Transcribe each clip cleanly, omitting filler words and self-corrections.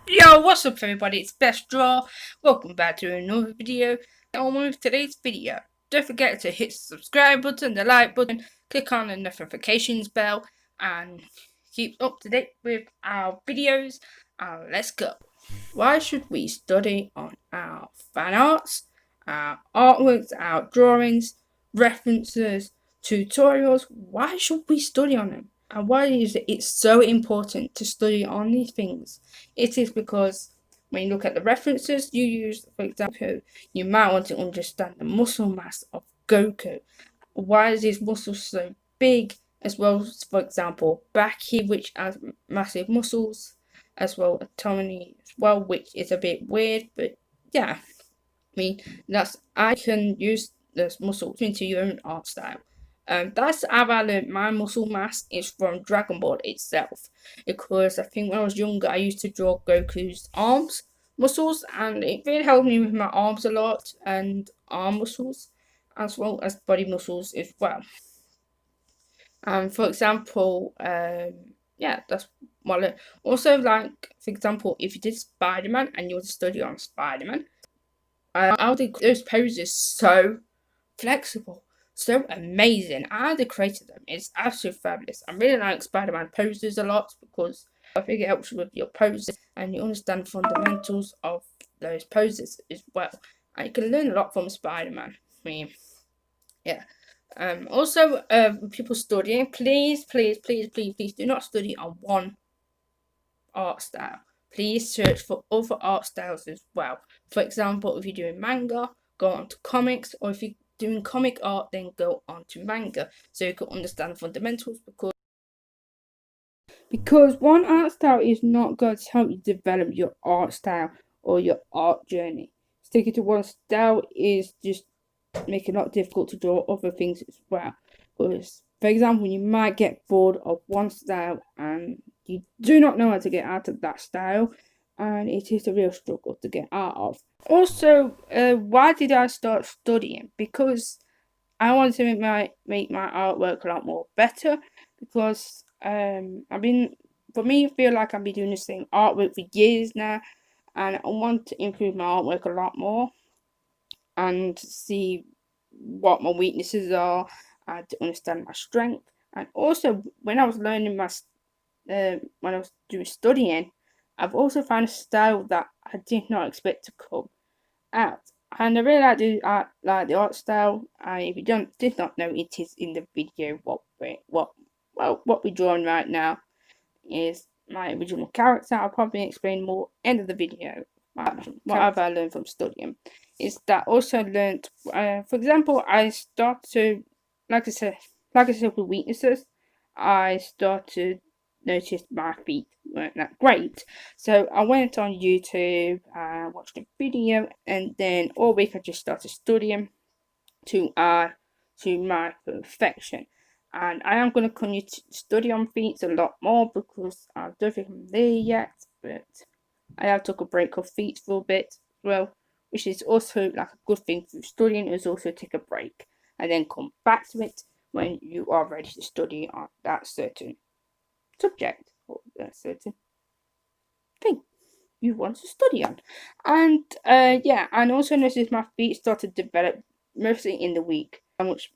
Yo, what's up everybody, it's Best Draw. Welcome back to another video. On with today's video, don't forget to hit the subscribe button, the like button, click on the notifications bell, and keep up to date with our videos. Let's go. Why should we study on our fan arts, our artworks, our drawings, references, tutorials? Why should we study on them? And why is it so important to study on these things? It is because when you look at the references you use, for example, you might want to understand the muscle mass of Goku. Why is his muscles so big? As well as, for example, Baki, which has massive muscles, as well as Tommy as well, which is a bit weird, but yeah. I can use this muscle into your own art style. That's how I learned my muscle mass is from Dragon Ball itself. Because I think when I was younger, I used to draw Goku's arms muscles, and it really helped me with my arms a lot and arm muscles, as well as body muscles as well. For example, yeah, that's what I also like. For example, if you did Spider Man and you want to study on Spider Man, how they those poses so flexible, so amazing. How they created them is absolutely fabulous. I really like Spider-Man poses a lot because I think it helps you with your poses and you understand fundamentals of those poses as well. And you can learn a lot from Spider-Man. I mean, yeah. Also, people studying, please do not study on one art style. Please search for other art styles as well. For example, if you're doing manga, go on to comics, or if you're doing comic art, then go on to manga, so you can understand the fundamentals. Because one art style is not going to help you develop your art style or your art journey. Sticking to one style is just making it not difficult to draw other things as well. Because, for example, you might get bored of one style and you do not know how to get out of that style, and it is a real struggle to get out of. Also, why did I start studying? Because I wanted to make my artwork a lot more better. Because I feel like I've been doing the same artwork for years now, and I want to improve my artwork a lot more and see what my weaknesses are and to understand my strength. And also, when I was learning when I was doing studying, I've also found a style that I did not expect to come out. And I really like the art style. And if you did not know, it is in the video. What we're drawing right now is my original character. I'll probably explain more end of the video. What have I learned from studying? Is that also learned? For example, I start to, like I said with weaknesses, I start to notice my feet weren't that great. So I went on YouTube, watched a video, and then all week I just started studying to my perfection. And I am going to continue to study on feet a lot more because I don't think I'm there yet, but I have took a break off feet for a bit as well, which is also like a good thing for studying, is also take a break and then come back to it when you are ready to study on that certain subject or that certain thing you want to study on. And yeah, and also noticed my feet started to develop mostly in the week. How much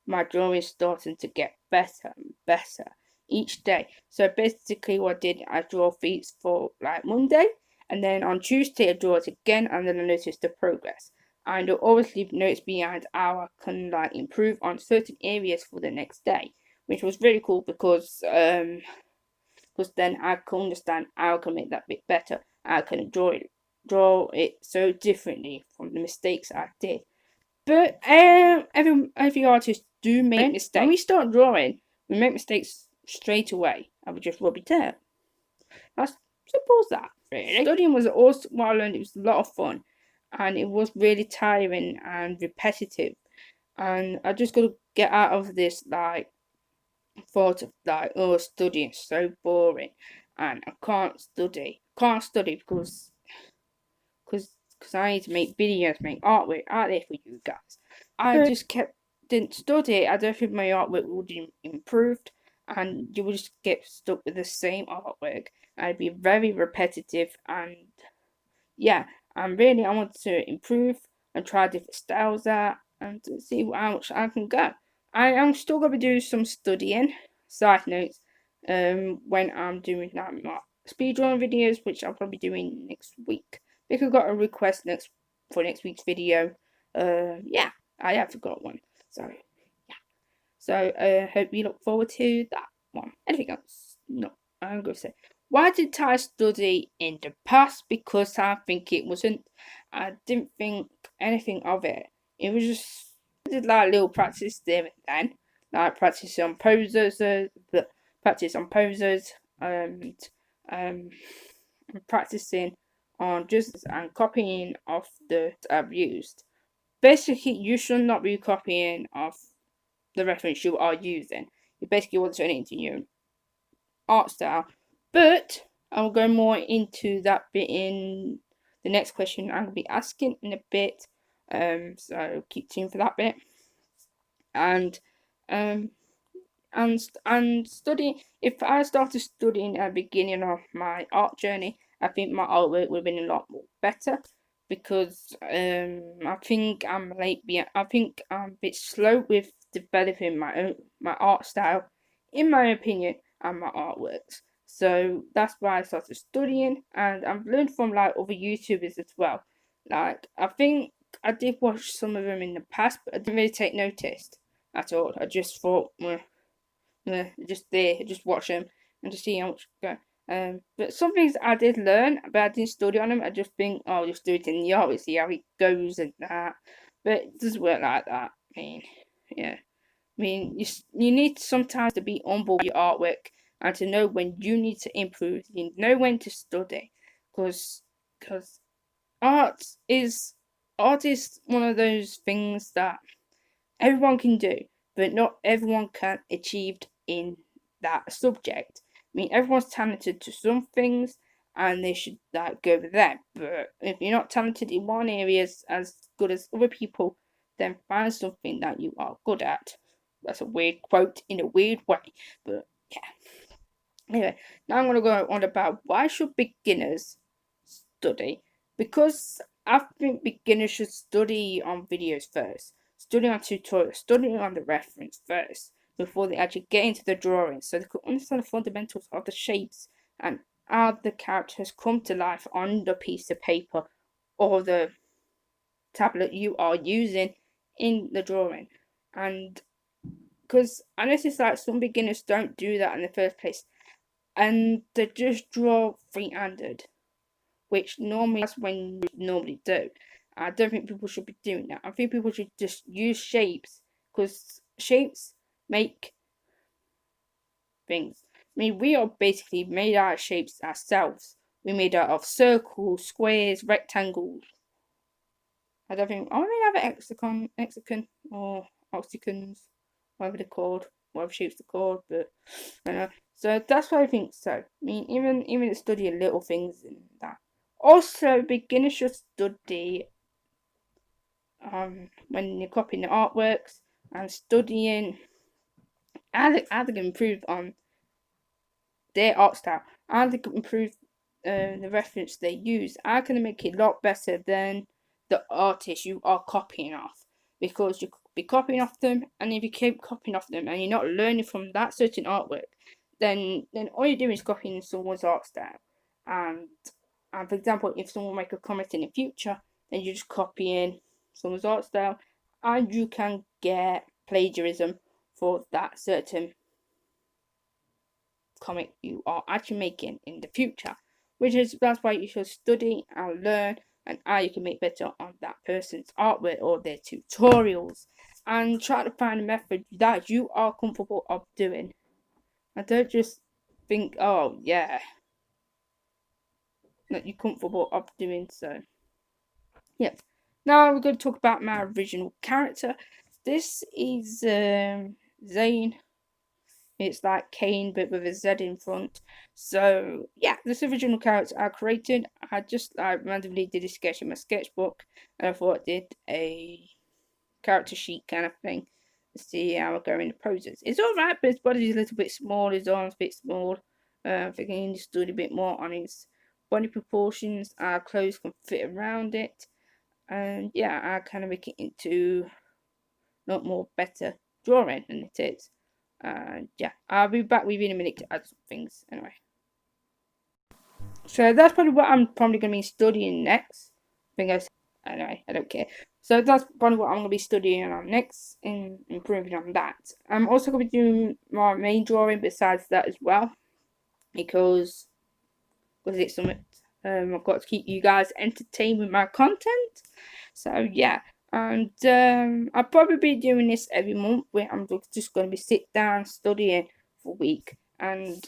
my drawing is starting to get better and better each day. So basically, what I did, I draw feet for like Monday, and then on Tuesday I draw it again, and then I noticed the progress. And I'll always leave notes behind how I can like improve on certain areas for the next day, which was really cool because then I can understand how I can make that bit better. I can draw it so differently from the mistakes I did. But every artist do make mistakes. When we start drawing, we make mistakes straight away, and we just rub it out. That's simple as that. Really, studying was also what I learned. It was a lot of fun, and it was really tiring and repetitive. And I just got to get out of this like thought of like, oh, studying is so boring, and I can't study because I need to make videos, make artwork out there for you guys. I just didn't study. I don't think my artwork would improve, and you will just get stuck with the same artwork. I'd be very repetitive, and yeah, and really I want to improve and try different styles out and to see how much I can go. I am still gonna be doing some studying. Side notes, when I'm doing like my speedrun videos, which I'll probably be doing next week. Because I got a request for next week's video. Yeah, I have got one. So yeah. So hope you look forward to that one. Anything else? No, I'm gonna say. Why did I study in the past? Because I think it wasn't. I didn't think anything of it. It was just I did like little practice there and then, like practice on poses, and um, practicing on just and copying off the I've used. Basically, you should not be copying off the reference you are using. You basically want to turn it into your art style. But I'll go more into that bit in the next question I'm going to be asking in a bit. So keep tuned for that bit. And um and studying. If I started studying at the beginning of my art journey, I think my artwork would have been a lot more better because I think I'm late. I think I'm a bit slow with developing my art style, in my opinion, and my artworks. So that's why I started studying, and I've learned from like other YouTubers as well. Like I think I did watch some of them in the past, but I didn't really take notice at all. I just thought, well, just there, just watch them and to see how much go. But some things I did learn, but I didn't study on them. I just think, oh, I'll just do it in the art, see how it goes and that. But it doesn't work like that. I mean, yeah. I mean, you need sometimes to be humble with your artwork and to know when you need to improve. You know when to study, because art is art is one of those things that everyone can do, but not everyone can achieve in that subject. I mean, everyone's talented to some things, and they should like go with that. But if you're not talented in one area as good as other people, then find something that you are good at. That's a weird quote in a weird way, but yeah. Anyway, now I'm gonna go on about why should beginners study? Because I think beginners should study on videos first, study on tutorials, study on the reference first before they actually get into the drawing, so they could understand the fundamentals of the shapes and how the characters come to life on the piece of paper or the tablet you are using in the drawing. And because I noticed that some beginners don't do that in the first place, and they just draw free-handed, which normally that's when you normally do. I don't think people should be doing that. I think people should just use shapes because shapes make things. I mean, we are basically made out of shapes ourselves. We're made out of circles, squares, rectangles. I don't think I mean have an hexagon or octagons, whatever they're called, whatever shapes they're called, but I don't know. So that's why I think so. I mean, even studying little things in that. Also, beginners should study when you're copying the artworks and studying how they can improve on their art style, how they can improve the reference they use. How can they make it a lot better than the artist you are copying off? Because you could be copying off them, and if you keep copying off them and you're not learning from that certain artwork, then all you're doing is copying someone's art style. And for example, if someone make a comment in the future, then you're just copying someone's art style, and you can get plagiarism for that certain comic you are actually making in the future. That's why you should study and learn and how you can make better on that person's artwork or their tutorials, and try to find a method that you are comfortable of doing. And don't just think, oh yeah, that you're comfortable of doing so. Yep. Now we're going to talk about my original character. This is Zane. It's like Kane but with a Z in front. So yeah, this original character I created. I just randomly did a sketch in my sketchbook, and I thought I did a character sheet kind of thing to see how I go in the poses. It's alright, but his body's a little bit small, his arms a bit small, I think I need to study a bit more on his body proportions, how clothes can fit around it, and yeah, I kind of make it into a lot more better drawing than it is. And yeah, I'll be back with you in a minute to add some things anyway. So that's probably what I'm probably going to be studying next. Anyway, I don't care. So that's probably what I'm going to be studying on next and improving on that. I'm also going to be doing my main drawing besides that as well, because it's something I've got to keep you guys entertained with my content. So yeah, and I'll probably be doing this every month where I'm just going to be sit down studying for a week, and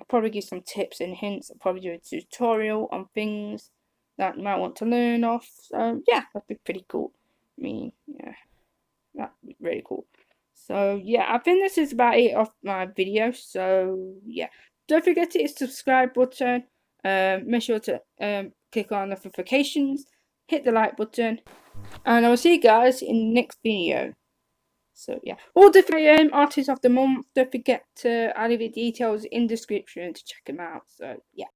probably give some tips and hints. I'll probably do a tutorial on things that you might want to learn off. So yeah, that'd be pretty cool. I mean, yeah, that'd be really cool. So yeah, I think this is about it of my video. So yeah, don't forget to hit the subscribe button. Make sure to click on notifications, hit the like button, and I will see you guys in the next video. So yeah, all different artists of the month. Don't forget to add the details in the description to check them out. So yeah.